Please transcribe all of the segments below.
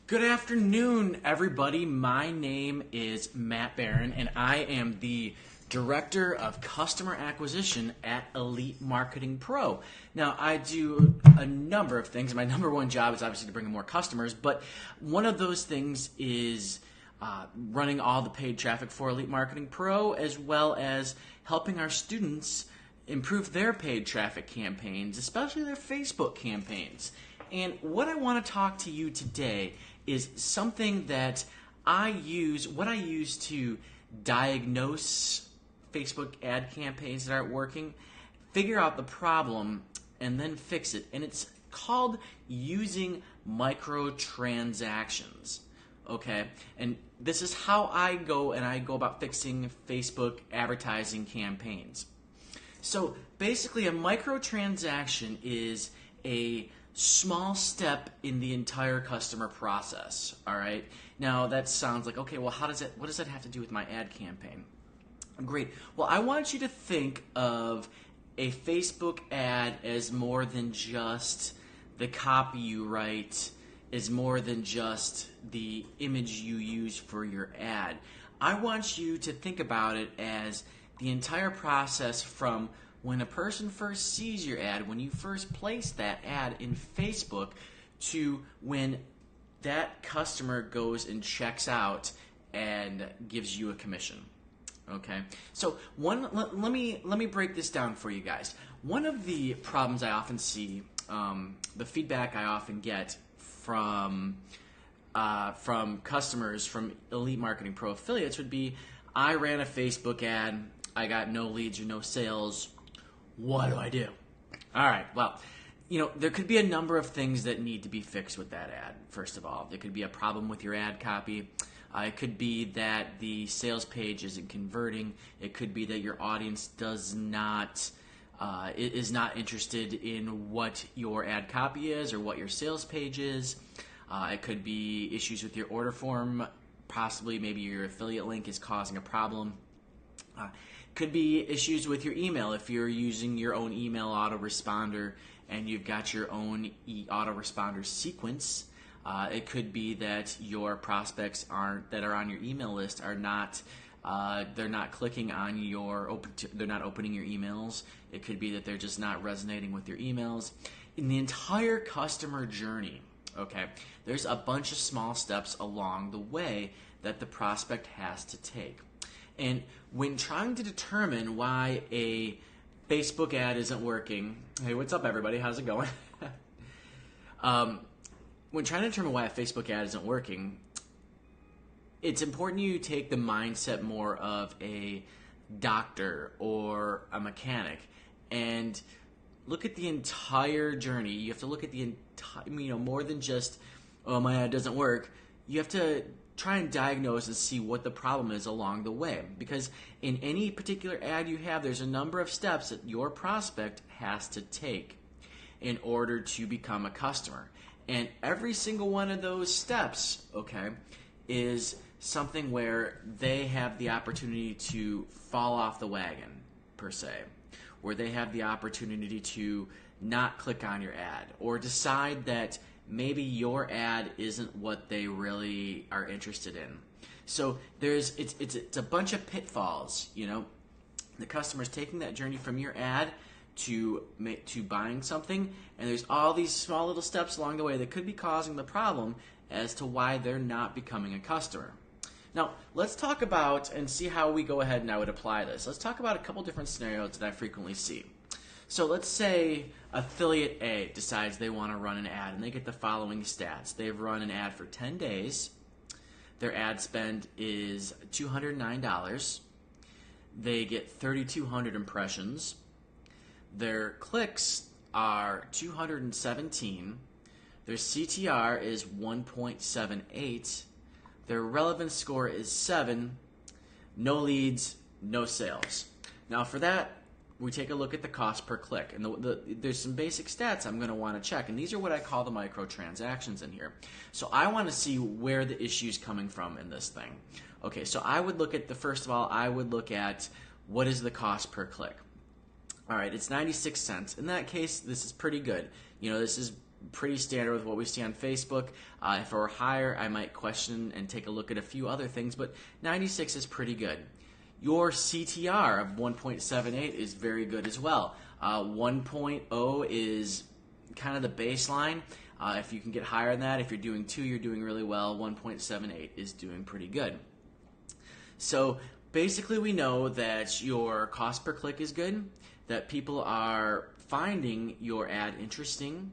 Good afternoon, everybody. My name is Matt Barron, and I am the Director of Customer Acquisition at Elite Marketing Pro. Now, I do a number of things. My number one job is obviously to bring in more customers, but one of those things is running all the paid traffic for Elite Marketing Pro, as well as helping our students improve their paid traffic campaigns, especially their Facebook campaigns. And what I want to talk to you today is something that I use to diagnose Facebook ad campaigns that aren't working, figure out the problem, and then fix it. And it's called using microtransactions. Okay? And this is how I go about fixing Facebook advertising campaigns. So basically, a microtransaction is a small step in the entire customer process. All right. Now that sounds like, okay, well, what does that have to do with my ad campaign? Great. Well, I want you to think of a Facebook ad as more than just the copy you write, as more than just the image you use for your ad. I want you to think about it as the entire process from when a person first sees your ad, when you first place that ad in Facebook, to when that customer goes and checks out and gives you a commission. Okay, so let me break this down for you guys. One of the problems I often see, the feedback I often get from customers, from Elite Marketing Pro affiliates, would be, I ran a Facebook ad, I got no leads or no sales. What do I do? All right, well, there could be a number of things that need to be fixed with that ad, first of all. There could be a problem with your ad copy. It could be that the sales page isn't converting. It could be that your audience is not interested in what your ad copy is or what your sales page is. It could be issues with your order form. Possibly maybe your affiliate link is causing a problem. Could be issues with your email if you're using your own email autoresponder and you've got your own autoresponder sequence. It could be that your prospects that are on your email list are not they're not clicking on they're not opening your emails. It could be that they're just not resonating with your emails. In the entire customer journey, okay, there's a bunch of small steps along the way that the prospect has to take. And when trying to determine why a Facebook ad isn't working, hey, what's up, everybody? How's it going? When trying to determine why a Facebook ad isn't working, it's important you take the mindset more of a doctor or a mechanic and look at the entire journey. You have to look at the entire, more than just, oh, my ad doesn't work. You have to try and diagnose and see what the problem is along the way. Because in any particular ad you have, there's a number of steps that your prospect has to take in order to become a customer. And every single one of those steps, okay, is something where they have the opportunity to fall off the wagon, per se. Where they have the opportunity to not click on your ad or decide that maybe your ad isn't what they really are interested in. So it's a bunch of pitfalls. The customer's taking that journey from your ad to buying something, and there's all these small little steps along the way that could be causing the problem as to why they're not becoming a customer. Now, let's talk about and see how we go ahead and I would apply this. Let's talk about a couple different scenarios that I frequently see. So let's say affiliate A decides they want to run an ad, and they get the following stats. They've run an ad for 10 days. Their ad spend is $209. They get 3,200 impressions. Their clicks are 217. Their CTR is 1.78. Their relevance score is 7. No leads, no sales. Now for that, we take a look at the cost per click. And there's some basic stats I'm going to want to check. And these are what I call the microtransactions in here. So I want to see where the issue is coming from in this thing. Okay, so I would look at first of all, I would look at what is the cost per click. All right, it's 96 cents. In that case, this is pretty good. This is pretty standard with what we see on Facebook. If it were higher, I might question and take a look at a few other things, but 96 is pretty good. Your CTR of 1.78 is very good as well. 1.0 is kind of the baseline. If you can get higher than that, if you're doing 2, you're doing really well. 1.78 is doing pretty good. So basically we know that your cost per click is good, that people are finding your ad interesting,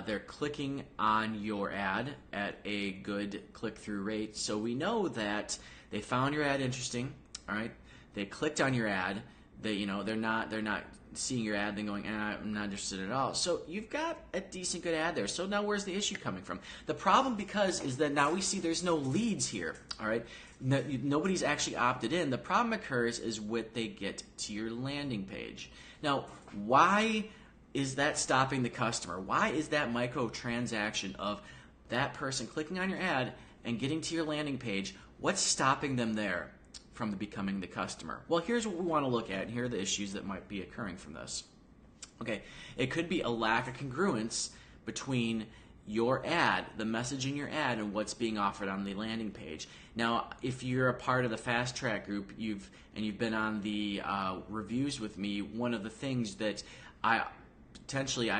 they're clicking on your ad at a good click-through rate. So we know that they found your ad interesting, all right? They clicked on your ad. They're not seeing your ad then going, I'm not interested at all. So you've got a decent good ad there. So now where's the issue coming from? The problem is that now we see there's no leads here, all right? Nobody's actually opted in. The problem occurs is when they get to your landing page. Now, why is that stopping the customer? Why is that microtransaction of that person clicking on your ad and getting to your landing page, what's stopping them there from becoming the customer? Well, here's what we want to look at, and here are the issues that might be occurring from this. Okay, it could be a lack of congruence between your ad, the message in your ad, and what's being offered on the landing page. Now, if you're a part of the Fast Track group, you've been on the reviews with me, one of the things that I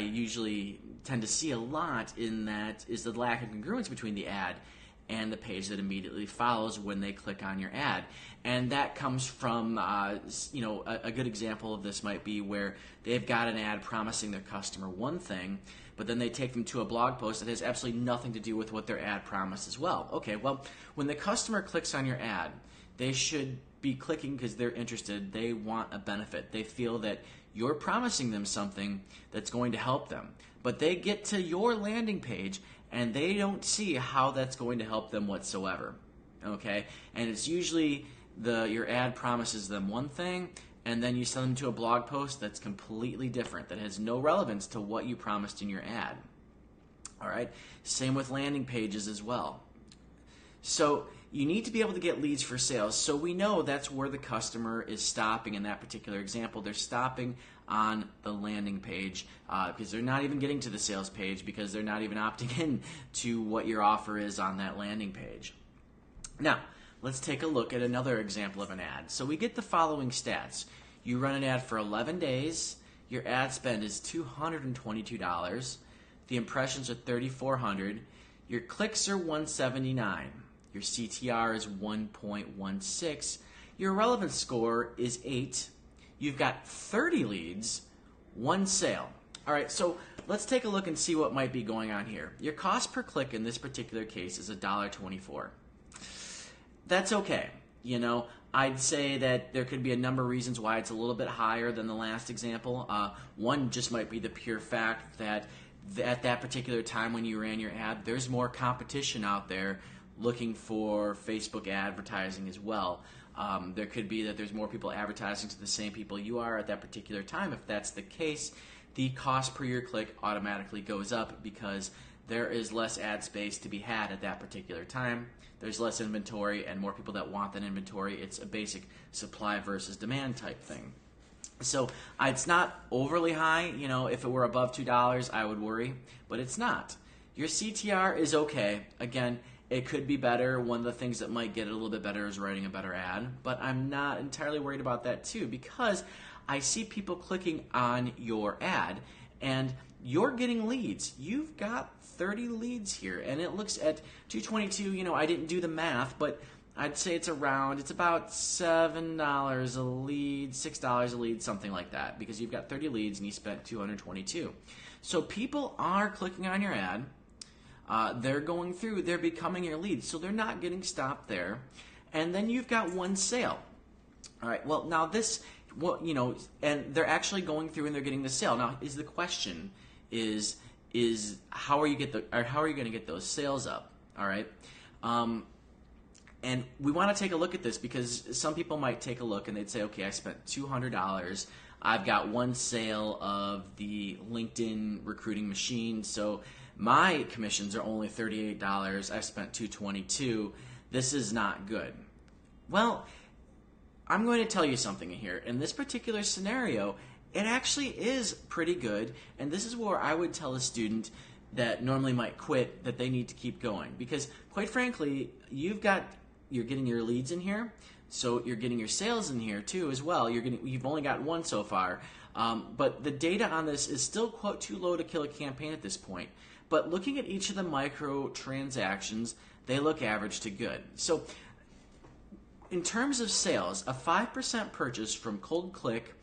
usually tend to see a lot in that is the lack of congruence between the ad and the page that immediately follows when they click on your ad. And that comes from, a good example of this might be where they've got an ad promising their customer one thing, but then they take them to a blog post that has absolutely nothing to do with what their ad promised as well. Okay, well, when the customer clicks on your ad, they should be clicking because they're interested. They want a benefit. They feel that you're promising them something that's going to help them. But they get to your landing page and they don't see how that's going to help them whatsoever. Okay? And it's usually your ad promises them one thing, and then you send them to a blog post that's completely different, that has no relevance to what you promised in your ad. All right? Same with landing pages as well. So you need to be able to get leads for sales. So we know that's where the customer is stopping in that particular example. They're stopping on the landing page because they're not even getting to the sales page because they're not even opting in to what your offer is on that landing page. Now, let's take a look at another example of an ad. So we get the following stats. You run an ad for 11 days. Your ad spend is $222. The impressions are 3,400. Your clicks are 179. Your CTR is 1.16. Your relevance score is 8. You've got 30 leads, 1 sale. All right, so let's take a look and see what might be going on here. Your cost per click in this particular case is $1.24. That's okay. I'd say that there could be a number of reasons why it's a little bit higher than the last example. One just might be the pure fact that at that particular time when you ran your ad, there's more competition out there looking for Facebook advertising as well. There could be that there's more people advertising to the same people you are at that particular time. If that's the case, the cost per your click automatically goes up because there is less ad space to be had at that particular time. There's less inventory and more people that want that inventory. It's a basic supply versus demand type thing. So it's not overly high. If it were above $2, I would worry, but it's not. Your CTR is okay. Again, it could be better. One of the things that might get it a little bit better is writing a better ad, but I'm not entirely worried about that too because I see people clicking on your ad and you're getting leads. You've got 30 leads here, and it looks at 222. I didn't do the math, but I'd say it's about $7 a lead, $6 a lead, something like that, because you've got 30 leads and you spent 222. So people are clicking on your ad. They're going through. They're becoming your leads, so they're not getting stopped there. And then you've got 1 sale. All right. Well, now and they're actually going through and they're getting the sale. Now, the question is how are you going to get those sales up? All right. And we want to take a look at this because some people might take a look and they'd say, okay, I spent $200. I've got 1 sale of the LinkedIn recruiting machine, so my commissions are only $38. I've spent $222. This is not good. Well, I'm going to tell you something here. In this particular scenario, it actually is pretty good, and this is where I would tell a student, that normally might quit, that they need to keep going. Because quite frankly, you're getting your leads in here, so you're getting your sales in here too as well. You've only got one so far, but the data on this is still quite too low to kill a campaign at this point. But looking at each of the micro transactions, they look average to good. So in terms of sales, a 5% purchase from cold click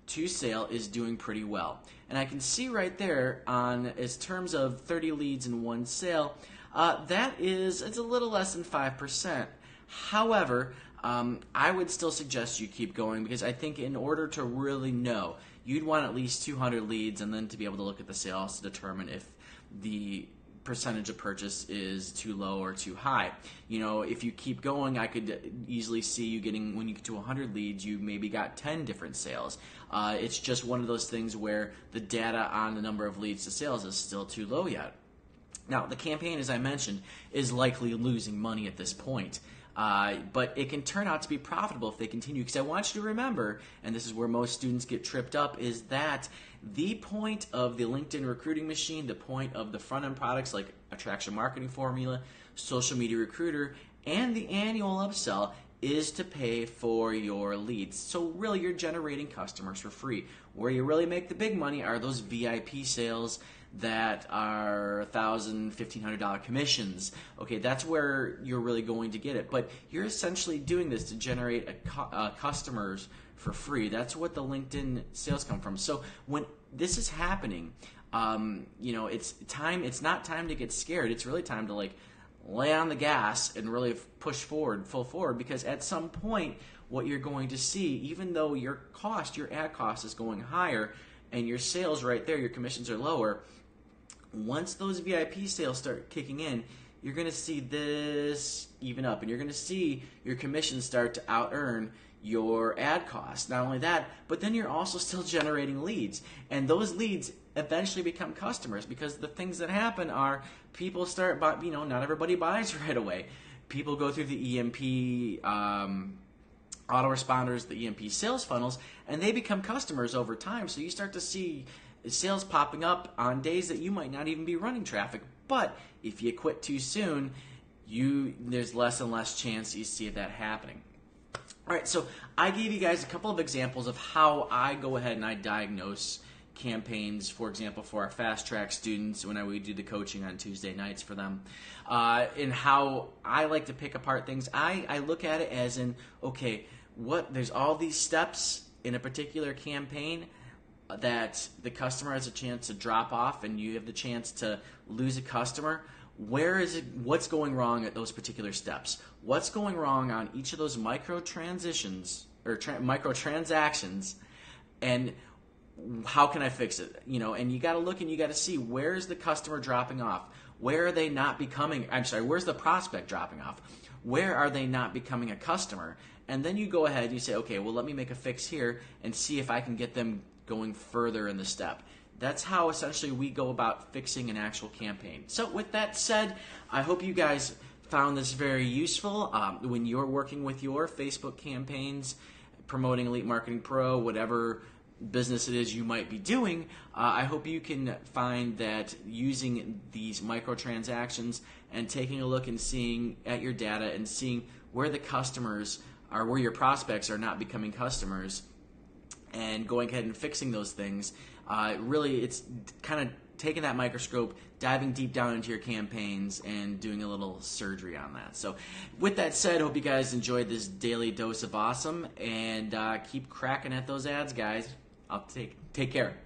to sale is doing pretty well. And I can see right there on as terms of 30 leads and one sale, it's a little less than 5%. However, I would still suggest you keep going, because I think in order to really know, you'd want at least 200 leads and then to be able to look at the sales to determine if the percentage of purchase is too low or too high. If you keep going, I could easily see you getting, when you get to 100 leads, you maybe got 10 different sales. It's just one of those things where the data on the number of leads to sales is still too low yet. Now, the campaign, as I mentioned, is likely losing money at this point. But it can turn out to be profitable if they continue, because I want you to remember, and this is where most students get tripped up, is that the point of the LinkedIn recruiting machine, the point of the front-end products like Attraction Marketing Formula, Social Media Recruiter, and the annual upsell is to pay for your leads. So really, you're generating customers for free. Where you really make the big money are those VIP sales that are $1,000, $1,500 commissions. Okay, that's where you're really going to get it. But you're essentially doing this to generate customers for free. That's what the LinkedIn sales come from. So when this is happening, it's time. It's not time to get scared. It's really time to lay on the gas and really push forward, full forward, because at some point, what you're going to see, even though your ad cost is going higher, and your sales right there, your commissions are lower, once those VIP sales start kicking in, you're going to see this even up, and you're going to see your commissions start to out-earn your ad costs. Not only that, but then you're also still generating leads, and those leads eventually become customers, because the things that happen are people start buying. Not everybody buys right away. People go through the EMP autoresponders, the EMP sales funnels, and they become customers over time. So you start to see sales popping up on days that you might not even be running traffic. But if you quit too soon, there's less and less chance you see that happening. All right, so I gave you guys a couple of examples of how I go ahead and I diagnose campaigns, for example, for our fast track students when we do the coaching on Tuesday nights for them, and how I like to pick apart things. I look at it as in, okay, there's all these steps in a particular campaign that the customer has a chance to drop off and you have the chance to lose a customer. What's going wrong at those particular steps? What's going wrong on each of those microtransactions, and how can I fix it? And you got to look and you got to see, where's the customer dropping off? Where are they not becoming? Where's the prospect dropping off? Where are they not becoming a customer? And then you go ahead and you say, okay, well, let me make a fix here and see if I can get them going further in the step. That's how essentially we go about fixing an actual campaign. So with that said, I hope you guys found this very useful when you're working with your Facebook campaigns, promoting Elite Marketing Pro, whatever business it is you might be doing. I hope you can find that using these microtransactions and taking a look and seeing at your data and seeing where the customers are, where your prospects are not becoming customers, and going ahead and fixing those things. Really, it's kind of taking that microscope, diving deep down into your campaigns, and doing a little surgery on that. So with that said, hope you guys enjoyed this daily dose of awesome, and keep cracking at those ads, guys. Take care.